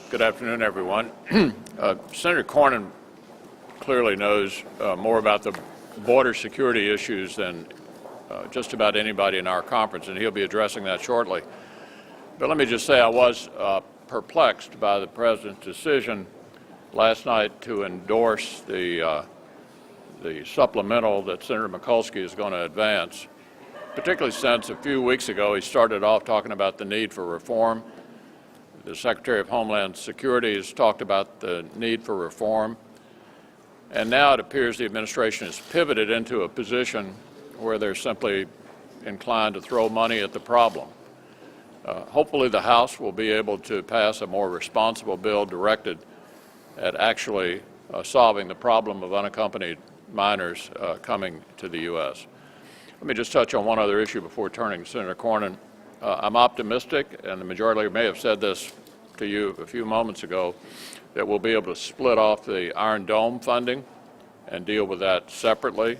Good afternoon, everyone. Senator Cornyn clearly knows more about the border security issues than just about anybody in our conference, and he'll be addressing that shortly. But let me just say I was perplexed by the President's decision last night to endorse the supplemental that Senator Mikulski is going to advance, particularly since a few weeks ago he started off talking about the need for reform. The Secretary of Homeland Security has talked about the need for reform, and now it appears the administration has pivoted into a position where they're simply inclined to throw money at the problem. Hopefully the House will be able to pass a more responsible bill directed at actually solving the problem of unaccompanied minors coming to the U.S. Let me just touch on one other issue before turning to Senator Cornyn. I'm optimistic, and the majority leader may have said this to you a few moments ago, that we'll be able to split off the Iron Dome funding and deal with that separately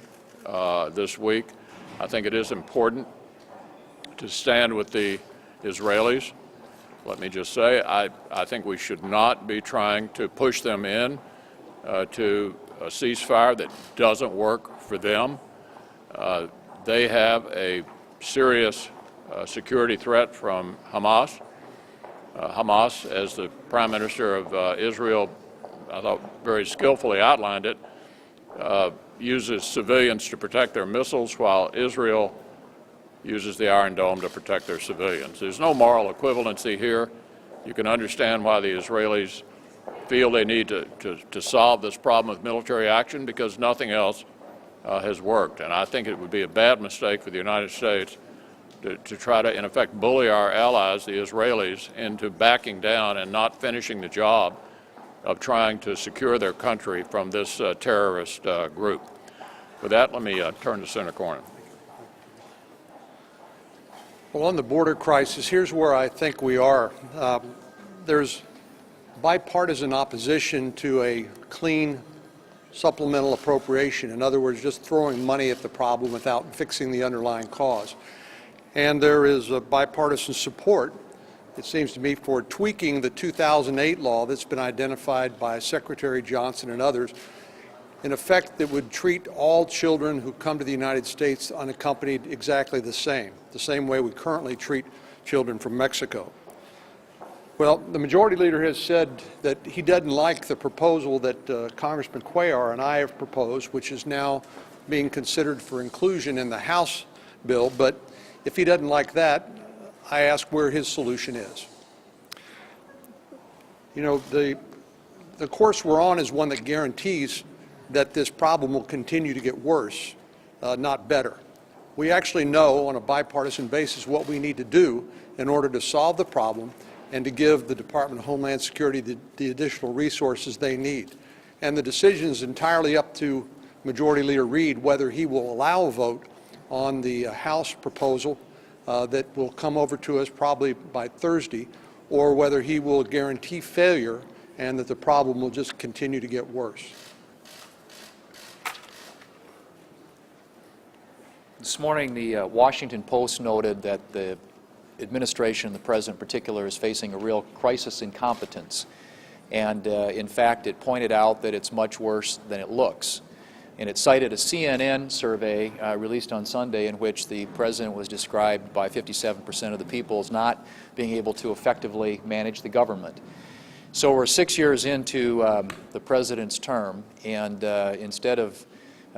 this week. I think it is important to stand with the Israelis. Let me just say, I think we should not be trying to push them in to a ceasefire that doesn't work for them. They have a serious security threat from Hamas. Hamas, as the Prime Minister of Israel, I thought very skillfully outlined it, uses civilians to protect their missiles while Israel uses the Iron Dome to protect their civilians. There's no moral equivalency here. You can understand why the Israelis feel they need to solve this problem with military action, because nothing else has worked. And I think it would be a bad mistake for the United States to try to, in effect, bully our allies, the Israelis, into backing down and not finishing the job of trying to secure their country from this terrorist group. With that, let me turn to Senator Cornyn. Well, on the border crisis, here's where I think we are. There's bipartisan opposition to a clean supplemental appropriation. In other words, just throwing money at the problem without fixing the underlying cause. And there is a bipartisan support, it seems to me, for tweaking the 2008 law that's been identified by Secretary Johnson and others, in effect that would treat all children who come to the United States unaccompanied exactly the same way we currently treat children from Mexico. Well, the majority leader has said that he doesn't like the proposal that Congressman Cuellar and I have proposed, which is now being considered for inclusion in the House bill, but if he doesn't like that, I ask where his solution is. You know, the course we're on is one that guarantees that this problem will continue to get worse, not better. We actually know on a bipartisan basis what we need to do in order to solve the problem and to give the Department of Homeland Security the additional resources they need. And the decision is entirely up to Majority Leader Reid whether he will allow a vote on the House proposal that will come over to us probably by Thursday, or whether he will guarantee failure and that the problem will just continue to get worse. This morning, the Washington Post noted that the administration, the President in particular, is facing a real crisis in competence. And in fact, it pointed out that it's much worse than it looks. And it cited a CNN survey released on Sunday in which the President was described by 57% of the people as not being able to effectively manage the government. So we're 6 years into the President's term, and instead of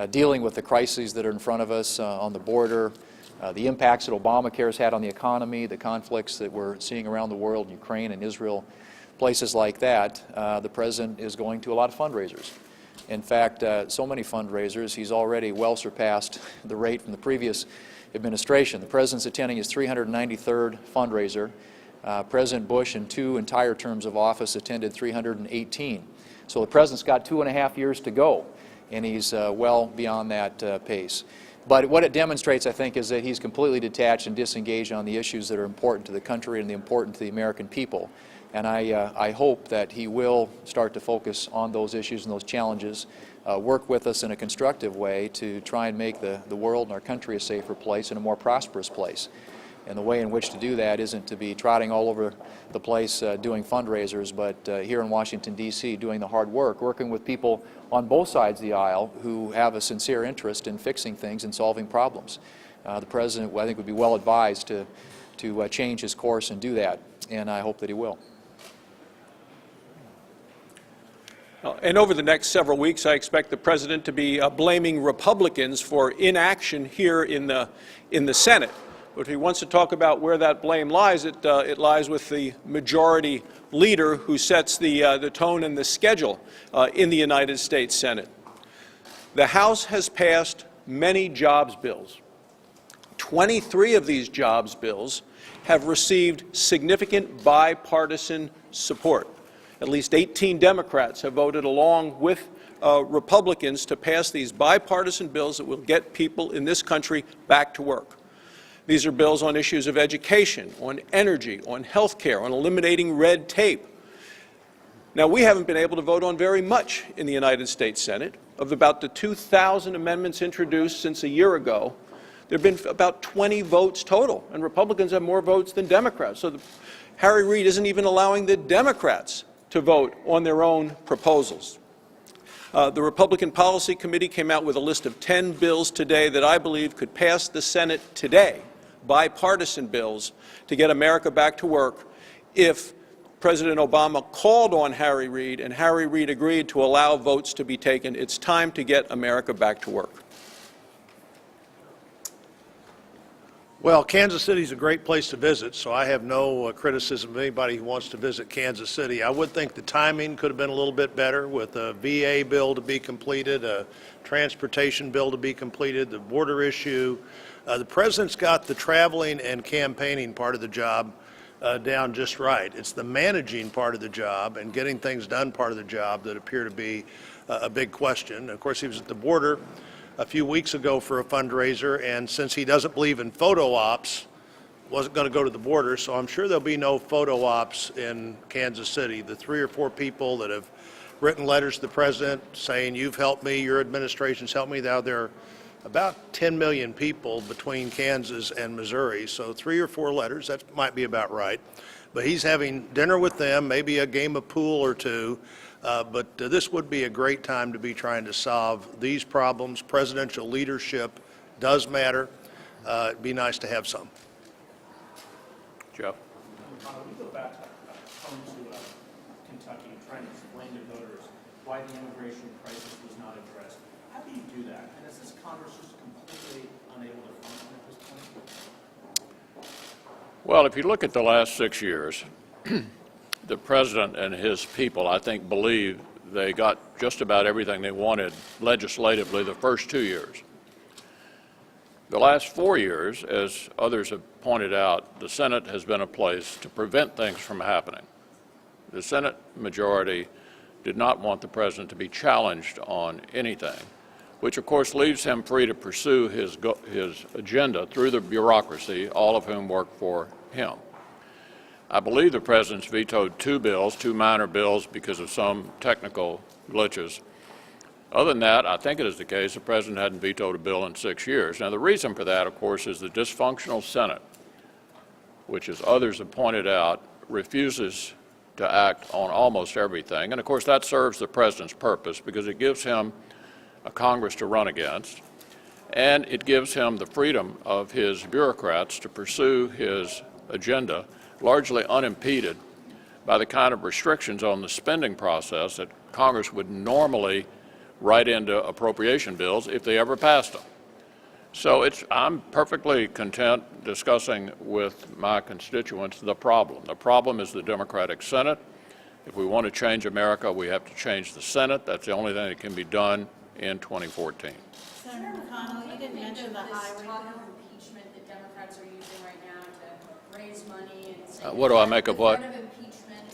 dealing with the crises that are in front of us on the border, the impacts that Obamacare has had on the economy, the conflicts that we're seeing around the world, Ukraine and Israel, places like that, the President is going to a lot of fundraisers. In fact, so many fundraisers, he's already well surpassed the rate from the previous administration. The President's attending his 393rd fundraiser. President Bush, in 2 entire terms of office, attended 318. So the President's got 2.5 years to go, and he's well beyond that pace. But what it demonstrates, I think, is that he's completely detached and disengaged on the issues that are important to the country and important to the American people. And I hope that he will start to focus on those issues and those challenges, work with us in a constructive way to try and make the world and our country a safer place and a more prosperous place. And the way in which to do that isn't to be trotting all over the place doing fundraisers, but here in Washington, D.C., doing the hard work, working with people on both sides of the aisle who have a sincere interest in fixing things and solving problems. The President, I think, would be well advised to change his course and do that, and I hope that he will. And over the next several weeks, I expect the President to be blaming Republicans for inaction here in the Senate. But if he wants to talk about where that blame lies, it lies with the majority leader who sets the tone and the schedule in the United States Senate. The House has passed many jobs bills. 23 of these jobs bills have received significant bipartisan support. At least 18 Democrats have voted along with Republicans to pass these bipartisan bills that will get people in this country back to work. These are bills on issues of education, on energy, on health care, on eliminating red tape. Now, we haven't been able to vote on very much in the United States Senate. Of about the 2,000 amendments introduced since a year ago, there have been about 20 votes total, and Republicans have more votes than Democrats. So Harry Reid isn't even allowing the Democrats to vote on their own proposals. The Republican Policy Committee came out with a list of 10 bills today that I believe could pass the Senate today, bipartisan bills, to get America back to work if President Obama called on Harry Reid and Harry Reid agreed to allow votes to be taken. It's time to get America back to work. Well, Kansas City is a great place to visit, so I have no criticism of anybody who wants to visit Kansas City. I would think the timing could have been a little bit better with a VA bill to be completed, a transportation bill to be completed, the border issue. The President's got the traveling and campaigning part of the job down just right. It's the managing part of the job and getting things done part of the job that appear to be a big question. Of course, he was at the border a few weeks ago for a fundraiser, and since he doesn't believe in photo ops, wasn't going to go to the border, so I'm sure there'll be no photo ops in Kansas City. The 3 or 4 people that have written letters to the President saying, you've helped me, your administration's helped me, now there are about 10 million people between Kansas and Missouri, so 3 or 4 letters, that might be about right. But he's having dinner with them, maybe a game of pool or two. But this would be a great time to be trying to solve these problems. Presidential leadership does matter. It'd be nice to have some. Jeff? We go back home to Kentucky and trying to explain to voters why the immigration crisis was not addressed. How do you do that? And is this Congress just completely unable to function at this point? Well, if you look at the last 6 years, the President and his people, I think, believe they got just about everything they wanted legislatively the first 2 years. The last 4 years, as others have pointed out, the Senate has been a place to prevent things from happening. The Senate majority did not want the President to be challenged on anything, which of course leaves him free to pursue his agenda through the bureaucracy, all of whom work for him. I believe the President's vetoed 2 bills, 2 minor bills, because of some technical glitches. Other than that, I think it is the case the President hadn't vetoed a bill in 6 years. Now, the reason for that, of course, is the dysfunctional Senate, which, as others have pointed out, refuses to act on almost everything. And, of course, that serves the President's purpose because it gives him a Congress to run against, and it gives him the freedom of his bureaucrats to pursue his agenda largely unimpeded by the kind of restrictions on the spending process that Congress would normally write into appropriation bills if they ever passed them. So I'm perfectly content discussing with my constituents the problem. The problem is the Democratic Senate. If we want to change America, we have to change the Senate. That's the only thing that can be done in 2014. Senator McConnell, you didn't mention the highway talk bill. of impeachment that Democrats are using right now to raise money and say What do I make of what? The threat of impeachment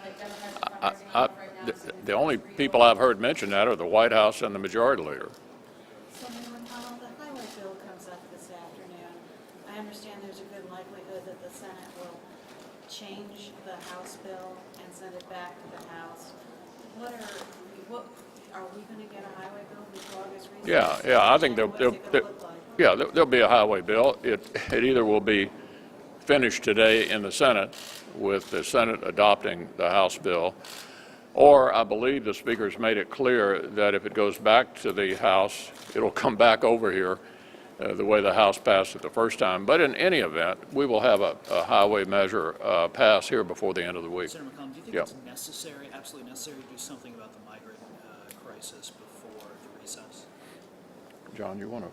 that Democrats are fundraising off right now. The only people I've heard mention that are the White House and the Majority Leader. Senator McConnell, the highway bill comes up this afternoon. I understand there's a good likelihood that the Senate will change the House bill and send it back to the House. Are we going to get a highway bill before August recess? Yeah, I think What's it gonna look like? there'll be a highway bill. It either will be finish today in the Senate, with the Senate adopting the House bill. Or I believe the Speaker's made it clear that if it goes back to the House, it'll come back over here the way the House passed it the first time. But in any event, we will have a highway measure pass here before the end of the week. Senator McCollum, do you think Yeah. it's necessary, absolutely necessary, to do something about the migrant crisis before the recess? John, you want to?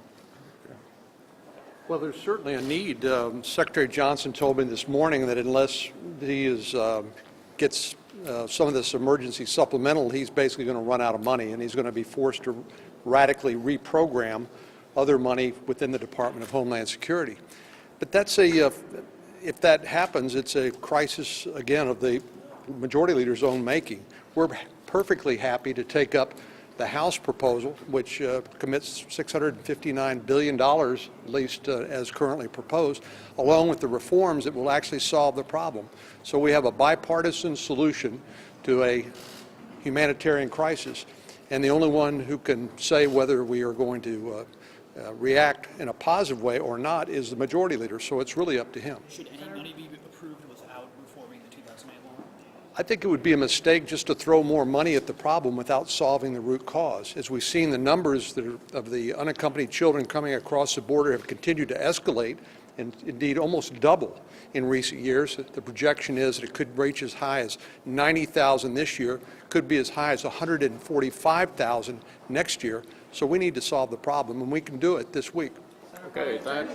Well, there's certainly a need. Secretary Johnson told me this morning that unless he gets some of this emergency supplemental, he's basically going to run out of money, and he's going to be forced to radically reprogram other money within the Department of Homeland Security. But that's if that happens, it's a crisis, again, of the Majority Leader's own making. We're perfectly happy to take up the House proposal, which commits $659 billion, at least as currently proposed, along with the reforms that will actually solve the problem. So we have a bipartisan solution to a humanitarian crisis, and the only one who can say whether we are going to react in a positive way or not is the Majority Leader, so it's really up to him. Should any money be approved without reforming the 2008 law? I think it would be a mistake just to throw more money at the problem without solving the root cause. As we've seen, the numbers of the unaccompanied children coming across the border have continued to escalate and indeed almost double in recent years. The projection is that it could reach as high as 90,000 this year, could be as high as 145,000 next year. So we need to solve the problem, and we can do it this week. Okay, thanks.